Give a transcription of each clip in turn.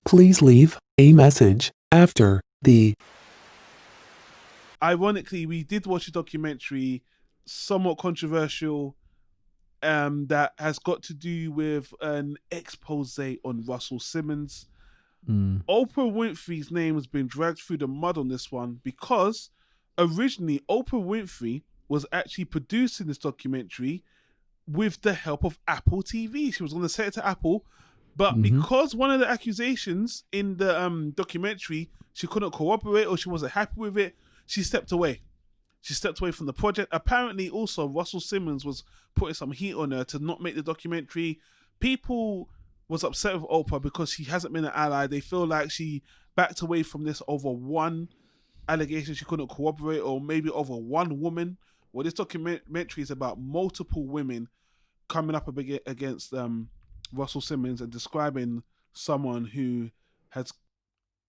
Please leave a message after the Ironically, we did watch a documentary, somewhat controversial, that has got to do with an expose on Russell Simmons. Mm. Oprah Winfrey's name has been dragged through the mud on this one because originally Oprah Winfrey was actually producing this documentary with the help of Apple TV. She was going to sell it to Apple, but because one of the accusations in the documentary, she couldn't cooperate or she wasn't happy with it, she stepped away. She stepped away from the project. Apparently, also, Russell Simmons was putting some heat on her to not make the documentary. People was upset with Oprah because she hasn't been an ally. They feel like she backed away from this over one allegation she couldn't cooperate, or maybe over one woman. Well, this documentary is about multiple women coming up against Russell Simmons and describing someone who has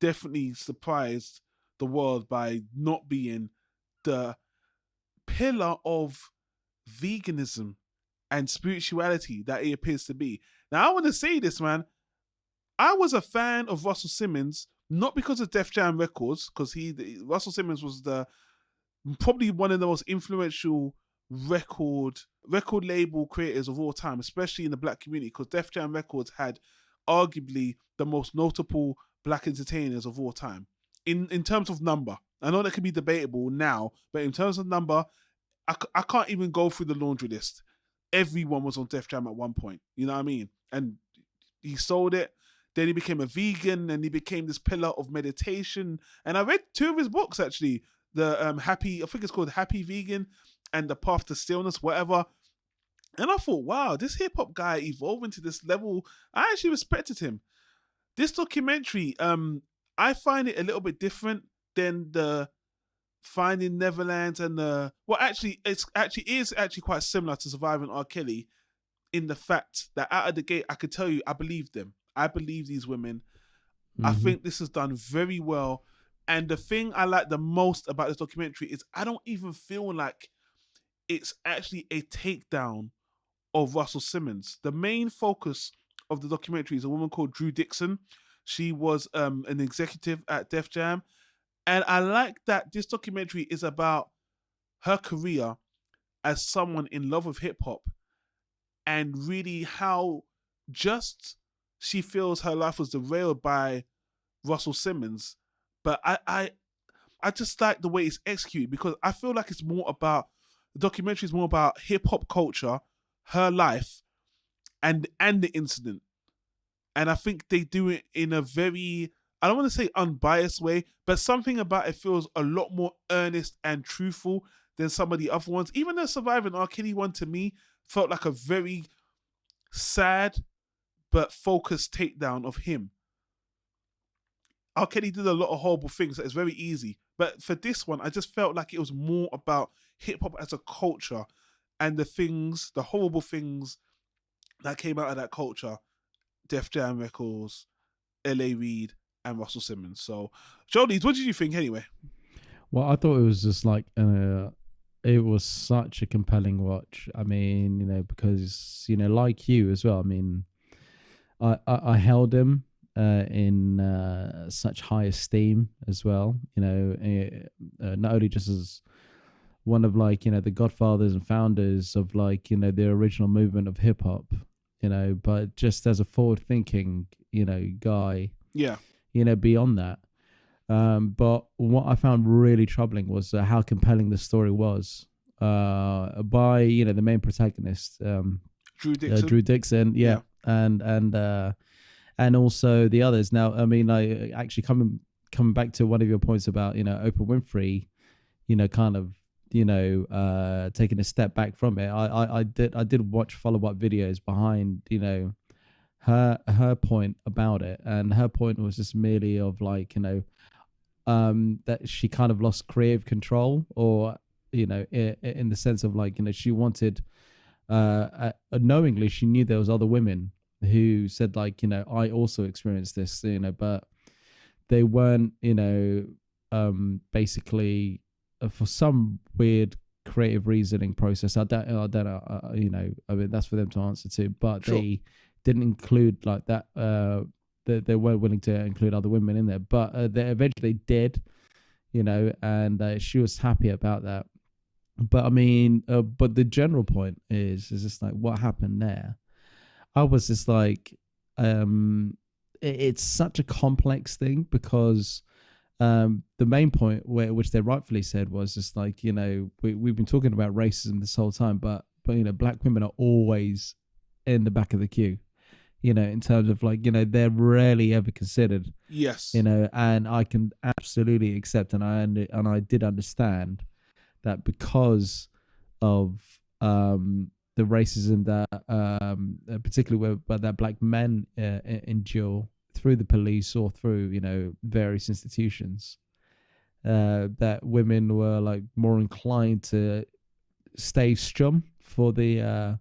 definitely surprised the world by not being the pillar of veganism and spirituality that he appears to be. Now, I want to say this, man. I was a fan of Russell Simmons, not because of Def Jam Records, because Russell Simmons was probably one of the most influential record label creators of all time, especially in the black community, because Def Jam Records had arguably the most notable black entertainers of all time in terms of number. I know that can be debatable now, but in terms of number, I can't even go through the laundry list. Everyone was on Def Jam at one point, you know what I mean? And he sold it. Then he became a vegan, and he became this pillar of meditation. And I read two of his books, actually. The I think it's called Happy Vegan and The Path to Stillness, whatever. And I thought, wow, this hip-hop guy evolved into this level. I actually respected him. This documentary, I find it a little bit different than the Finding Neverland and the... Well, actually, it is quite similar to Surviving R. Kelly in the fact that out of the gate, I could tell you, I believe them. I believe these women. I think this is done very well. And the thing I like the most about this documentary is I don't even feel like it's actually a takedown of Russell Simmons. The main focus of the documentary is a woman called Drew Dixon. She was an executive at Def Jam. And I like that this documentary is about her career as someone in love with hip hop and really how just she feels her life was derailed by Russell Simmons. But I just like the way it's executed because I feel like it's more about, the documentary is more about hip hop culture, her life, and the incident. And I think they do it in a very, I don't want to say unbiased way, but something about it feels a lot more earnest and truthful than some of the other ones. Even the Surviving R. Kelly one, to me, felt like a very sad but focused takedown of him. R. Kelly did a lot of horrible things that is very easy. But for this one, I just felt like it was more about hip-hop as a culture and the horrible things that came out of that culture. Def Jam Records, L.A. Reid, and Russell Simmons. So, Jolene, what did you think anyway? Well, I thought it was just like, it was such a compelling watch. I mean, because, like you as well, I mean, I held him in such high esteem as well, not only just as one of the godfathers and founders of the original movement of hip hop, but just as a forward thinking, guy, yeah, beyond that. But what I found really troubling was how compelling the story was by, the main protagonist, Drew Dixon. Yeah. And also the others. Now, I mean, I actually coming back to one of your points about, Oprah Winfrey, kind of, taking a step back from it. I did watch follow-up videos behind, her point about it. And her point was just merely of that she kind of lost creative control, or, in the sense of she wanted, knowingly, she knew there was other women who said I also experienced this, but they weren't, basically for some weird creative reasoning process. I don't know, I mean, that's for them to answer to, but sure, they didn't include that they weren't willing to include other women in there, but they eventually did, and she was happy about that. But I mean, but the general point is just like what happened there. I was just like, it's such a complex thing because the main point which they rightfully said was just like, we've been talking about racism this whole time, but black women are always in the back of the queue, in terms of like, they're rarely ever considered. Yes. And I can absolutely accept, and I did understand that because of the racism that particularly where that black men endure through the police or through various institutions, that women were like more inclined to stay strum for the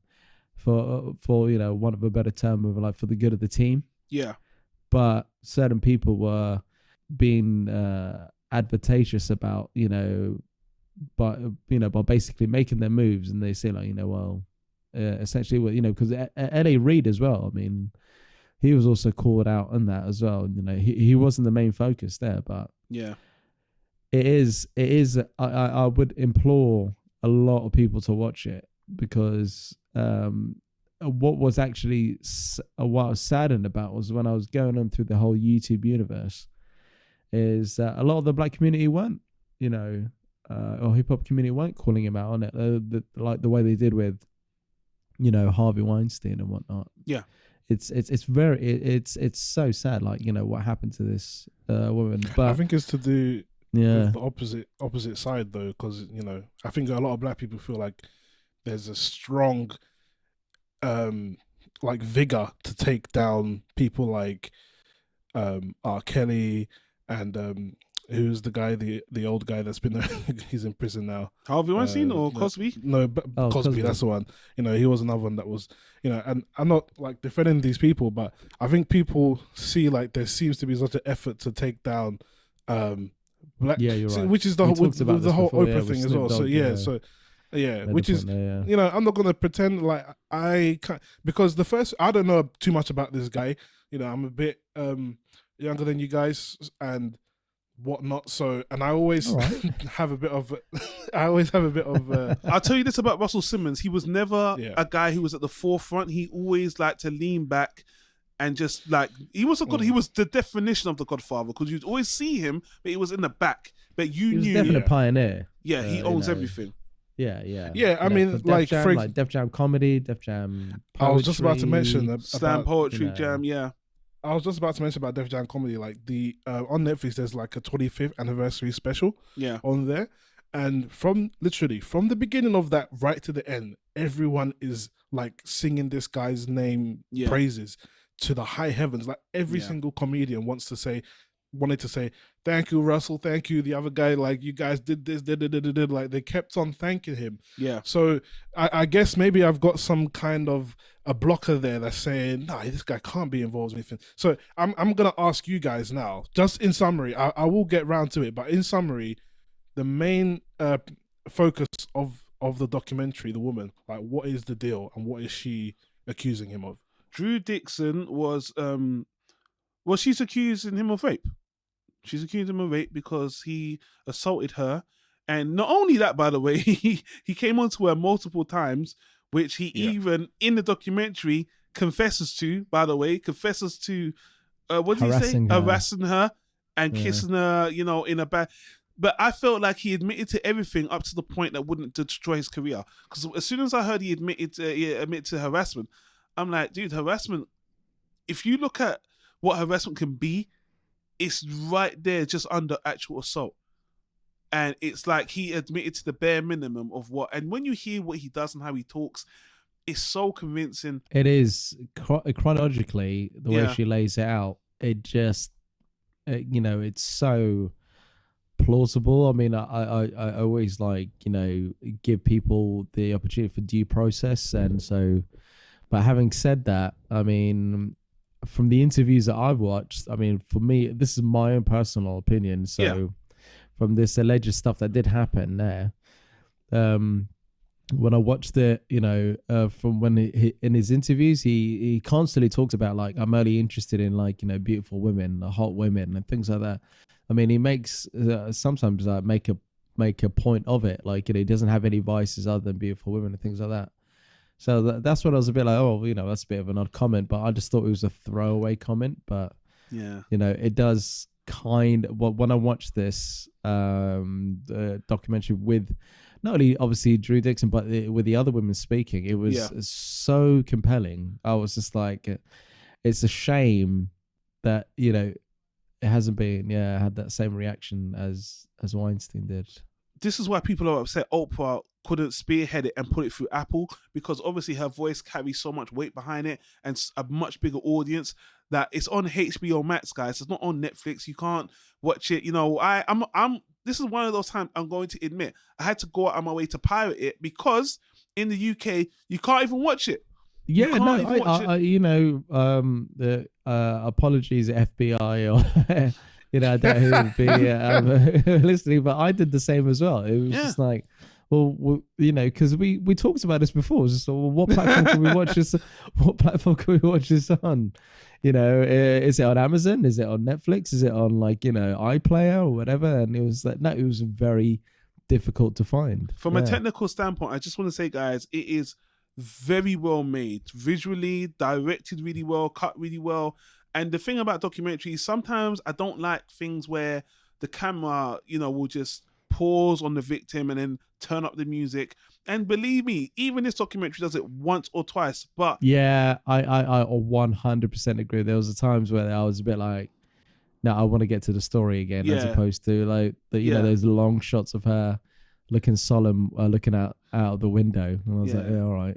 for want of a better term, of like for the good of the team. Yeah. But certain people were being advantageous about by basically making their moves, and they say like essentially because L.A. Reid as well, I mean, he was also called out on that as well. He wasn't the main focus there, but yeah, it is. I would implore a lot of people to watch it because what was actually what I was saddened about was when I was going on through the whole YouTube universe, is that a lot of the black community weren't, or hip hop community weren't calling him out on it, like the way they did with, Harvey Weinstein and whatnot. Yeah. It's so sad, like, what happened to this woman. But I think it's to do with the opposite side though, because I think a lot of black people feel like there's a strong like vigor to take down people like R. Kelly and who's the guy, the old guy that's been he's in prison now. Harvey Weinstein or Cosby? No, but Cosby, that's the one. He was another one that was, and I'm not like defending these people, but I think people see like there seems to be such an effort to take down black, yeah, you're right. which is the whole Oprah thing as well. Dogg, So which is I'm not gonna pretend like I can't, because I don't know too much about this guy. I'm a bit younger than you guys and whatnot, so and I always have a bit of I'll tell you this about Russell Simmons. He was never a guy who was at the forefront. He always liked to lean back and just like he was he was the definition of the Godfather, because you'd always see him, but he was in the back. But he was definitely a pioneer. Yeah, he owns everything. Yeah. I mean, like Def Jam comedy, Def Jam poetry, I was just about to mention Slam Poetry Jam. Yeah. I was just about to mention about Def Jam comedy, like the on Netflix there's like a 25th anniversary special on there, and from the beginning of that right to the end, everyone is like singing this guy's name praises to the high heavens. Like every single comedian wanted to say thank you, Russell, thank you, the other guy, like you guys did this, did like they kept on thanking him. So I guess maybe I've got some kind of a blocker there that's saying, nah, this guy can't be involved in anything. So I'm gonna ask you guys now, just in summary, I will get round to it, but in summary, the main focus of the documentary, the woman, like what is the deal and what is she accusing him of? Drew Dixon was she's accusing him of rape. She's accusing him of rape because he assaulted her. And not only that, by the way, he came onto her multiple times, which he even, in the documentary, confesses to, what did he say? Harassing her and kissing her, in a bad... But I felt like he admitted to everything up to the point that wouldn't destroy his career. Because as soon as I heard he admitted to harassment, I'm like, dude, harassment, if you look at what harassment can be, it's right there just under actual assault. And it's like he admitted to the bare minimum of what, and when you hear what he does and how he talks, it's so convincing. It is chronologically, the way she lays it out, it just, it's so plausible. I mean, I always like, give people the opportunity for due process. And so, but having said that, I mean, from the interviews that I've watched, I mean, for me, this is my own personal opinion. So from this alleged stuff that did happen there, when I watched it, from when he in his interviews, he constantly talks about like, I'm only interested in like, beautiful women, hot women, and things like that. I mean, he makes sometimes make a point of it, like, he doesn't have any vices other than beautiful women and things like that. So that's what I was a bit like, oh, that's a bit of an odd comment, but I just thought it was a throwaway comment. But yeah, it does when I watched this documentary with not only obviously Drew Dixon, but with the other women speaking, it was so compelling. I was just like, it's a shame that it hasn't been had that same reaction as Weinstein did. This is why people are upset Oprah couldn't spearhead it and put it through Apple, because obviously her voice carries so much weight behind it and a much bigger audience, that it's on HBO Max, guys. It's not on Netflix. You can't watch it. I'm this is one of those times I'm going to admit I had to go out of my way to pirate it, because in the UK you can't even watch it. Yeah, no, apologies FBI or I don't know who would be listening, but I did the same as well. It was just like, well, because we talked about this before. It was just, well, what platform can we watch this? What platform can we watch this on? Is it on Amazon? Is it on Netflix? Is it on like iPlayer or whatever? And it was like, no, it was very difficult to find. From a technical standpoint, I just want to say, guys, it is very well made, visually directed really well, cut really well. And the thing about documentaries, sometimes I don't like things where the camera, will just pause on the victim and then turn up the music. And believe me, even this documentary does it once or twice. But yeah, I 100% agree. There was times where I was a bit like, no, I want to get to the story again, as opposed to like those long shots of her looking solemn, looking out of the window. And I was like, yeah, all right.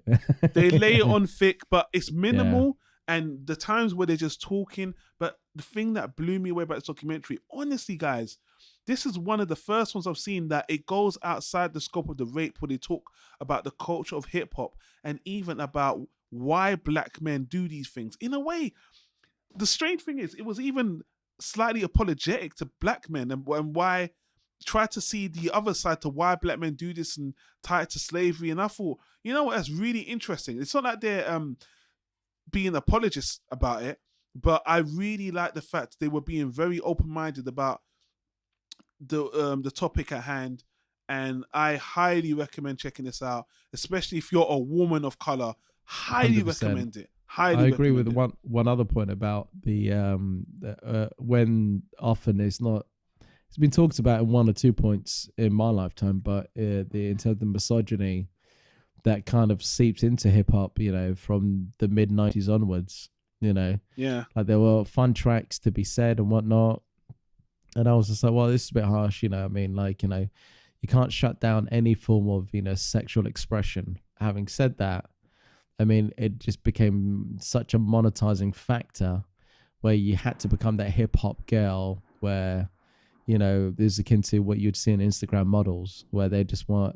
They lay it on thick, but it's minimal. And the times where they're just talking. But the thing that blew me away about this documentary, honestly, guys, this is one of the first ones I've seen that it goes outside the scope of the rape, where they talk about the culture of hip hop and even about why black men do these things. In a way, the strange thing is, it was even slightly apologetic to black men and why try to see the other side to why black men do this and tie it to slavery. And I thought, what, that's really interesting. It's not like they're being apologists about it, but I really like the fact they were being very open-minded about the topic at hand, and I highly recommend checking this out, especially if you're a woman of color. Highly 100%. Recommend it. I agree with one other point about the when often it's been talked about in one or 2 points in my lifetime, but in terms of the misogyny that kind of seeps into hip hop, from the mid 90s onwards, like there were fun tracks to be said and whatnot. And I was just like, well, this is a bit harsh, I mean, like, you can't shut down any form of, sexual expression. Having said that, I mean, it just became such a monetizing factor where you had to become that hip hop girl where, this is akin to what you'd see in Instagram models, where they just want,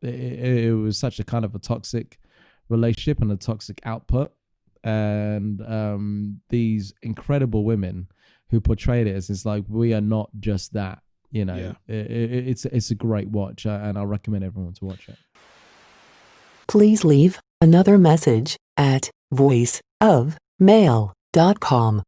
it was such a kind of a toxic relationship and a toxic output. And these incredible women who portrayed it as, it's like, we are not just that, it's a great watch, and I recommend everyone to watch it. Please leave another message at voiceofmail.com.